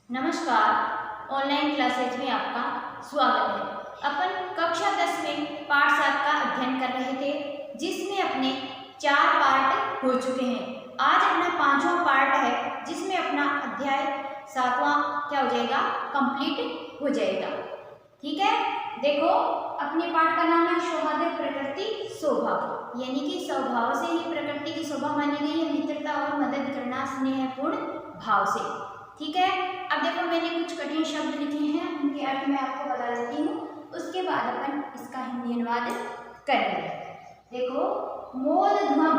नमस्कार। Online classes में आपका स्वागत है। अपन कक्षा 10 में पाठ 7 का अध्ययन कर रहे थे, जिसमें अपने 4 पार्ट हो चुके हैं। आज अपना 5वां पार्ट है, जिसमें अपना अध्याय 7वां क्या हो जाएगा, कंप्लीट हो जाएगा। ठीक है, देखो अपने पाठ का नाम है सौहार्द प्रकृति स्वभाव, यानी कि स्वभाव से ही प्रकृति की शोभा मानी गई है, मित्रता और मदद करना स्नेहपूर्ण भाव से। ठीक है, अब देखो मैंने कुछ कठिन शब्द लिखे हैं, उनके अर्थ मैं आपको बता देती हूँ, उसके बाद अपन इसका हिंदी अनुवाद करेंगे। देखो मोदध्वम,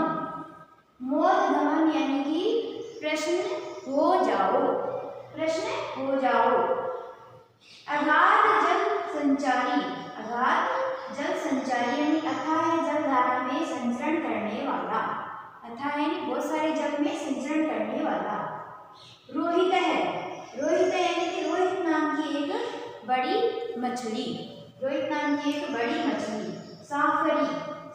मोदध्वम यानी कि प्रश्न हो जाओ, प्रश्न हो जाओ। अगाध जल संचारी, अगाध जल संचारी यानी अथाह जल धारा में संचरण करने वाला, अथाह यानी बहुत सारे जल में संचरण करने वाला। रोहित है, रोहित यानी कि रोहित नाम की एक बड़ी मछली, रोहित नाम की एक बड़ी मछली। साफरी,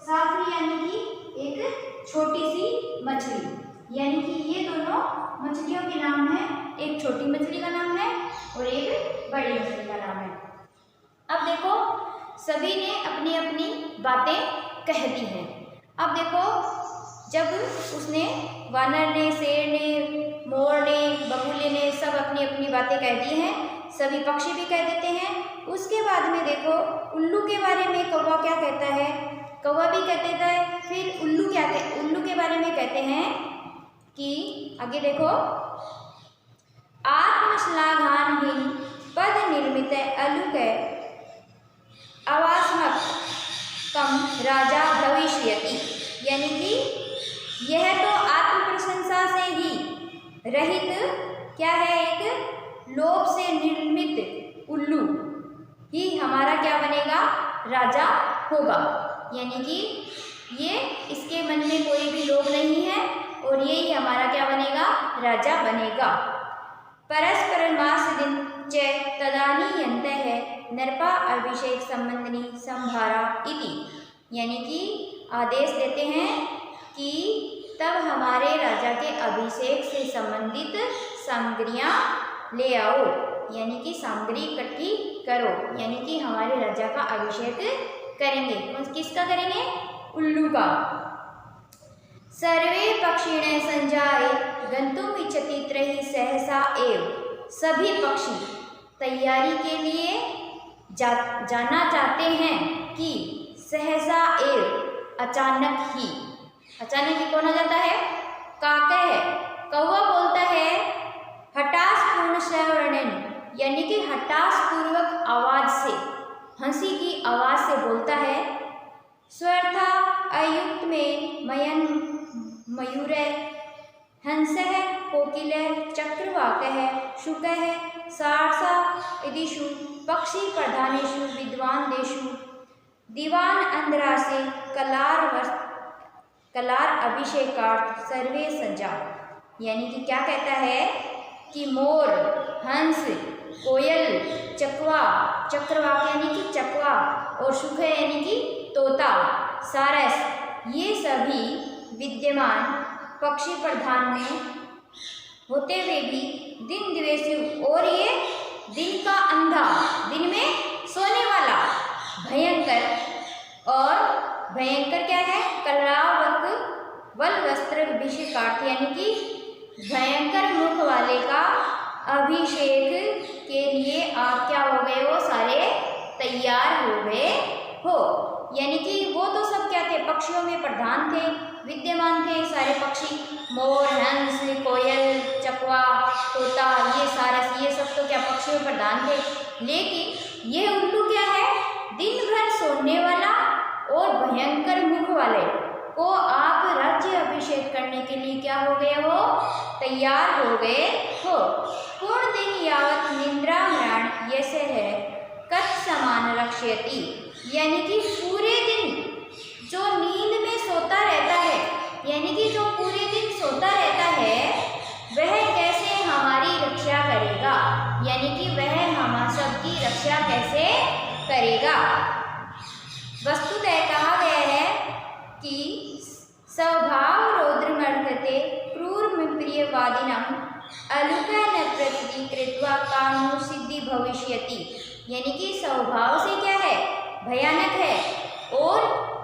साफरी यानी कि एक छोटी सी मछली, यानी कि ये दोनों मछलियों के नाम है, एक छोटी मछली का नाम है और एक बड़ी मछली का नाम है। अब देखो सभी ने अपनी अपनी बातें कह दी हैं। अब देखो जब उसने वानर ने, शेर ने, मोर ने, बगुले ने सब अपनी अपनी बातें कह दी हैं, सभी पक्षी भी कह देते हैं। उसके बाद में देखो उल्लू के बारे में कौवा क्या कहता है, कौवा भी कह देता है। फिर उल्लू क्या कहते, उल्लू के बारे में कहते हैं कि आगे देखो आत्मश्लाघानहीन पद निर्मित अलुक अवास्मक कम राजा भविष्यति, यानी कि यह तो आत्म प्रशंसा से ही रहित क्या है, एक लोभ से निर्मित उल्लू ही हमारा क्या बनेगा, राजा होगा। यानी कि ये इसके मन में कोई भी लोभ नहीं है और ये ही हमारा क्या बनेगा, राजा बनेगा। परस्पर मास दिन च तदानी यंत है नरपा अभिषेक संबंधनी संभारा इति, यानी कि आदेश देते हैं कि तब हमारे राजा के अभिषेक से संबंधित सामग्रियां ले आओ, यानी कि सामग्री इकट्ठी करो, यानी कि हमारे राजा का अभिषेक करेंगे। किसका करेंगे, उल्लू का। सर्वे पक्षिणे संजाए गंतुम इच्छति त्रयी सहसा एव, सभी पक्षी तैयारी के लिए जाना चाहते हैं कि सहसा एव अचानक ही, अचानक ही कौन आ जाता है, काका है, कौवा बोलता है हटास पूर्ण स्वर्णन, यानी कि हटास पूर्वक आवाज से, हंसी की आवाज से बोलता है। स्वर्था अयुक्त में मयन मयूर हंस है, कोकिल चक्रवाक है, शुक है, सारसा इदिषु पक्षी प्रधानेषु विद्वान देशु दीवान अंधरासे कलार अभिषेकार्थ सर्वे सजा, यानी कि क्या कहता है कि मोर, हंस, कोयल, चकवा, चक्रवाक यानी कि चकवा और शुक यानी कि तोता, सारस, ये सभी विद्यमान पक्षी प्रधान में होते हुए भी दिन द्वेषी, और ये दिन का अंधा, दिन में सोने वाला, भयंकर, और भयंकर क्या है, कलरावक वल वस्त्र अभिषेकार्थ, यानी कि भयंकर मुख वाले का अभिषेक के लिए आप क्या हो गए, वो सारे तैयार हो गए हो। यानी कि वो तो सब क्या थे, पक्षियों में प्रधान थे, विद्यमान थे सारे पक्षी, मोर, हंस, कोयल, चकवा, तोता, ये सारस, ये सब तो क्या पक्षियों में प्रधान थे। लेकिन ये उल्लू क्या है, दिन भर सोने वाला और भयंकर मुख वाले को आप राज्य अभिषेक करने के लिए क्या हो गए हो, तैयार हो गए हो। पूर्ण दिन यावत निद्रा मृण यसे है कथ समान रक्षयति, यानी कि पूरे दिन जो नींद में सोता रहता है, यानी कि जो पूरे दिन सोता रहता है, वह कैसे हमारी रक्षा करेगा, यानी कि वह हम सबकी रक्षा कैसे करेगा। वस्तुतः कहा गया है कि स्वभाव रौद्रमर्दते क्रूर प्रियवादिनम अलुकन प्रकृति कृत्वा कामो सिद्धि भविष्यति, यानी कि स्वभाव से क्या है, भयानक है और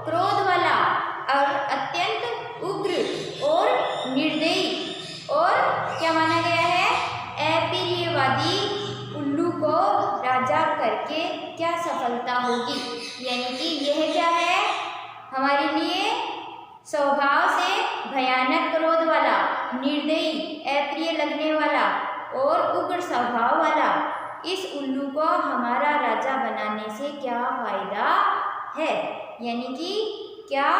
क्रोध वाला और अत्यंत उग्र और निर्दयी और क्या माना गया है, अप्रियवादी उल्लू को राजा करके क्या सफलता होगी। यानी कि यह क्या है, हमारे लिए स्वभाव से भयानक क्रोध वाला, निर्दयी, अप्रिय लगने वाला और उग्र स्वभाव वाला इस उल्लू को हमारा राजा बनाने से क्या फायदा है, यानी कि क्या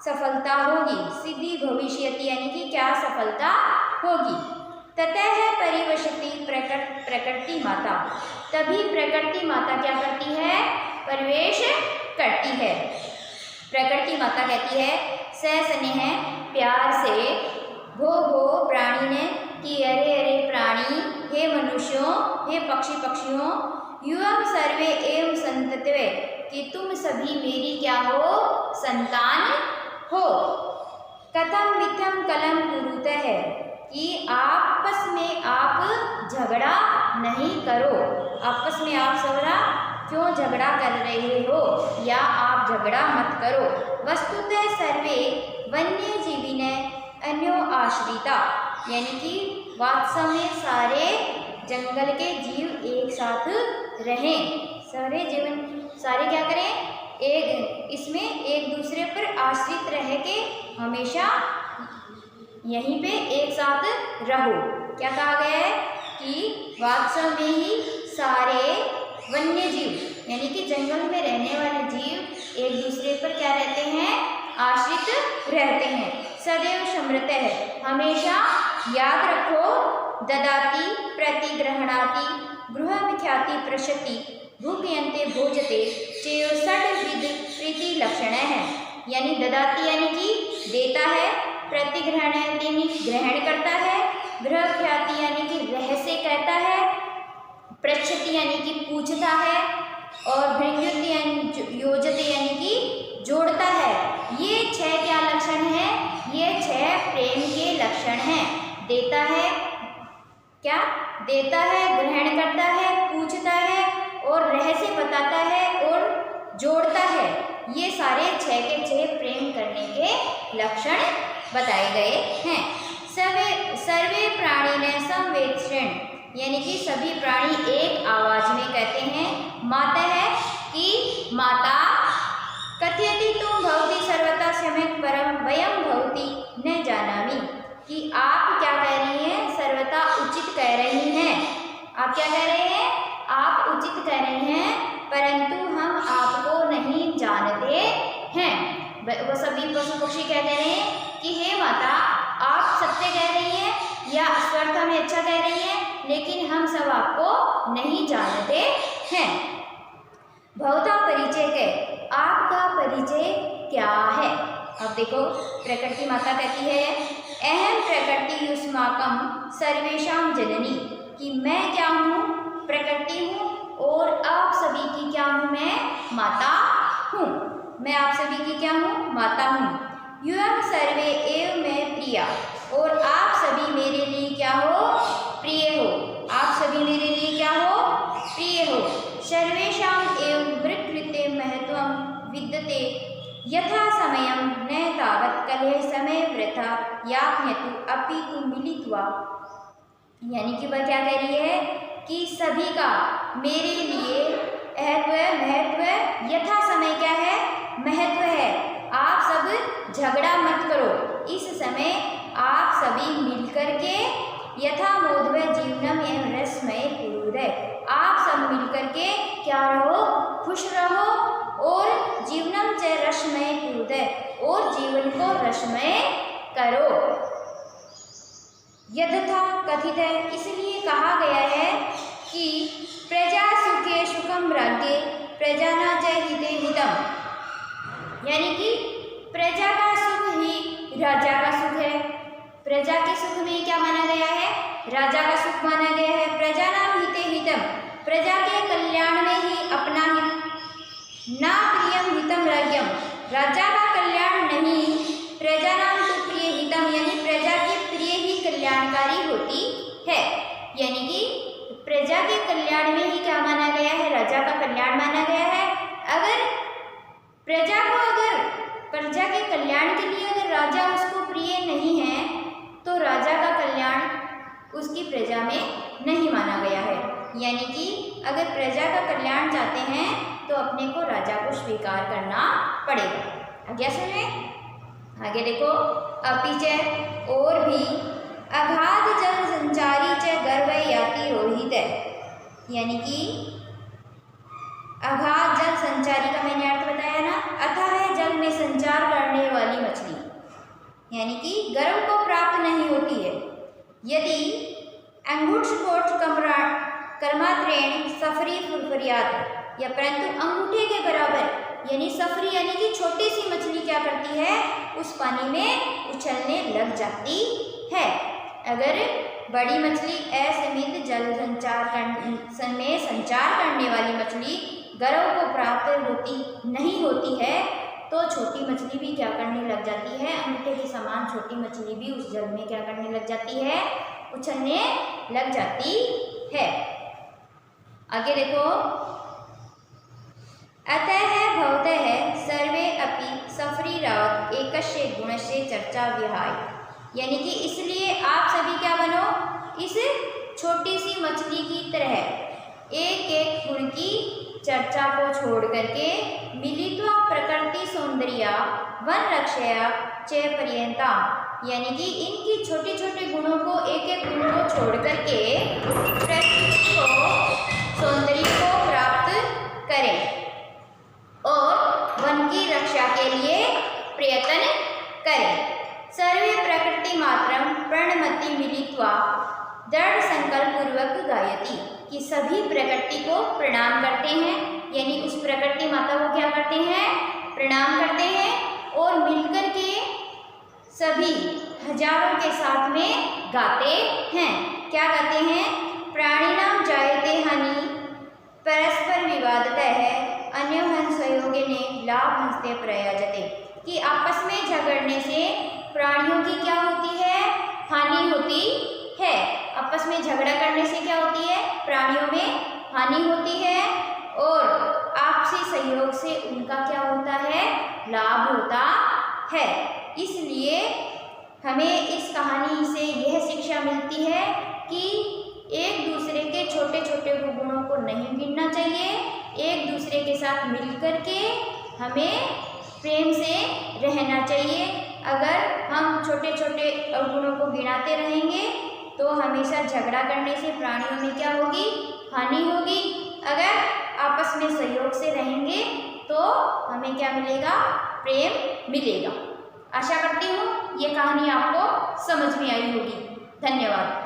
सफलता होगी, सिद्धि भविष्यति, यानी कि क्या सफलता होगी। ततः परिवशति प्रकृति माता, तभी प्रकृति माता क्या करती है, प्रवेश करती है। प्रकृति माता कहती है, सस्नेह प्यार से, भो प्राणी ने, कि अरे अरे प्राणी, हे मनुष्यों, हे पक्षियों, युवम सर्वे एवं संतत्वे, कि तुम सभी मेरी क्या हो, संतान हो। कथम मिथ्यम कलम कुरुतः, कि आपस में आप झगड़ा नहीं करो, आपस में आप सबरा क्यों झगड़ा कर रहे हो, या आप झगड़ा मत करो। वस्तुतः सर्वे वन्य जीविने अन्यो आश्रिता, यानी कि वास्तव में सारे जंगल के जीव एक साथ रहें, सारे क्या करें, इसमें एक दूसरे पर आश्रित रह के हमेशा यहीं पे एक साथ रहो। क्या कहा गया है कि वास्तव में ही सारे वन्य जीव, यानी कि जंगल में रहने वाले जीव एक दूसरे पर क्या रहते हैं, आश्रित रहते हैं। सदैव स्मृत है, हमेशा याद रखो, ददाति प्रतिग्रहणाति गृहमिख्याति प्रशति भूपयन्ते भोजते चेयो षड्विध प्रीति लक्षण है। यानी ददाति यानी कि देता है, प्रतिग्रहणाति यानी ग्रहण करता है, गृहख्याति यानी कि रहस्य कहता है, प्रच्छति यानी कि पूछता है, और भृंग्युति यानी योजते यानी कि जोड़ता है। ये 6 क्या लक्षण है, ये 6 प्रेम के लक्षण हैं। देता है, क्या देता है, ग्रहण करता है, पूछता है और रहस्य बताता है और जोड़ता है। ये सारे 6 के 6 प्रेम करने के लक्षण बताए गए हैं। सर्वे प्राणी ने संवेदक्षण, यानी कि सभी प्राणी एक आवाज में कहते हैं, माता है कि माता, कथयति तुम भवती सर्वथा सम्यक् परम वयम भवती न जानामि, कि आप क्या कह रही हैं, सर्वथा उचित कह रही हैं। आप क्या कह रहे हैं, आप उचित कह रहे हैं, परंतु हम आपको नहीं जानते हैं। वो सभी पशु पक्षी क्या कह रहे हैं कि हे माता, आप सत्य कह रही हैं या स्वर्थ में अच्छा कह रही हैं, लेकिन हम सब आपको नहीं जानते हैं। भवता परिचय के, आपका परिचय क्या है। अब देखो, प्रकृति माता कहती है, अहम प्रकृति युष्माकम सर्वेशाम जननी, कि मैं क्या हूँ, प्रकृति हूँ और आप सभी की क्या हूँ, मैं माता हूँ। मैं आप सभी की क्या हूँ, माता हूँ। युवम सर्वे एव मैं प्रिया, और आप सभी मेरे लिए क्या हो, प्रिय हो। आप सभी मेरे लिए क्या हो, प्रिय हो। सर्वेषाम एव मृत्कृते महत्वम विद्यते यथा समयम न तावत् कलह समय वृथा याज्ञतु अपि तु मिलित्वा, यानी कि वह क्या कह रही है कि सभी का मेरे लिए महत्व, यथा समय क्या है, महत्व है। आप सब झगड़ा मत करो, इस समय आप सभी मिलकर के यथा मोदवय जीवनम एवं रसमय कुरुदय, आप सब मिलकर के क्या रहो, खुश रहो, और जीवनम च रसमय कुरुदय, और जीवन को रसमय करो। यथा कथित है, इसलिए कहा गया है कि प्रजा सुखे सुखम राज्ञे प्रजाना च हिते हितम, यानी कि प्रजा का सुख ही राजा का सुख है। प्रजा के सुख में क्या माना गया है, राजा का सुख माना गया है। प्रजा नाम हिते हितम, प्रजा के कल्याण में ही अपना हित, ना प्रियम हितम राज्यम, राजा का कल्याण नहीं, प्रजा नाम तो प्रिय हितम, यानी प्रजा के प्रिय ही कल्याणकारी होती प्रजा के कल्याण के लिए अगर राजा उसको प्रिय नहीं है तो राजा का कल्याण उसकी प्रजा में नहीं माना गया है। यानी कि अगर प्रजा का कल्याण चाहते हैं तो अपने को राजा को स्वीकार करना पड़ेगा। आगे सुनिए, आगे देखो, अपि च और भी अगाध जल संचारी च गर्भ याति रोहित है। यानी कि अगाध जल संचारी का मैंने अर्थ बताया ना, अथाह जल में संचार करने वाली मछली, यानी कि गर्भ को प्राप्त नहीं होती है। यदि अंगुष्ठोट कर्मात्रेण सफरी फुरफुरियात, या परंतु अंगूठे के बराबर यानी सफरी यानी कि छोटी सी मछली क्या करती है, उस पानी में उछलने लग जाती है। अगर बड़ी मछली असीमित जल में संचार करने वाली मछली गर्भ को प्राप्त नहीं होती है तो छोटी मछली भी क्या करने लग जाती है, अंगूठे के समान छोटी मछली भी उस जल में क्या करने लग जाती है, उछलने लग जाती है। आगे देखो, अतः भवतः सर्वे अपि सफरीरावत एकस्य गुणस्य चर्चा विहाय। यानी कि इसलिए आप सभी क्या बनो, इस छोटी सी मछली की तरह एक एक गुण की चर्चा को छोड़ करके मिलित्वा प्रकृति सौंदर्या वन रक्षया च पर्यंता, यानी कि इनकी छोटे छोटे गुणों को एक एक गुण को छोड़ करके प्रकृति को सौंदर्य को प्राप्त करें और वन की रक्षा के लिए प्रयत्न करें। सर्वे प्रकृति मात्रम प्रणमति मिलित्वा दृढ़ संकल्प पूर्वक गायति, कि सभी प्रकृति को प्रणाम करते हैं, यानी उस प्रकृति माता को क्या करते हैं, प्रणाम करते हैं और मिलकर के सभी हजारों के साथ में गाते हैं। क्या गाते हैं, प्राणिनाम जायते हानि परस्पर विवादतः है अन्योहन सहयोगे ने लाभ हंसते प्रयाजते, कि आपस में झगड़ने से प्राणियों की क्या होती है, हानि होती है। आपस में झगड़ा करने से क्या होती है, प्राणियों में हानि होती है और आपसी सहयोग से उनका क्या होता है, लाभ होता है। इसलिए हमें इस कहानी से यह शिक्षा मिलती है कि एक दूसरे के छोटे छोटे गुणों को नहीं गिनना चाहिए, एक दूसरे के साथ मिलकर के हमें प्रेम से रहना चाहिए। अगर हम छोटे छोटे गुणों को गिनाते रहेंगे तो हमेशा झगड़ा करने से प्राणियों में क्या होगी, हानि होगी। अगर आपस में सहयोग से रहेंगे तो हमें क्या मिलेगा, प्रेम मिलेगा। आशा करती हूँ ये कहानी आपको समझ में आई होगी। धन्यवाद।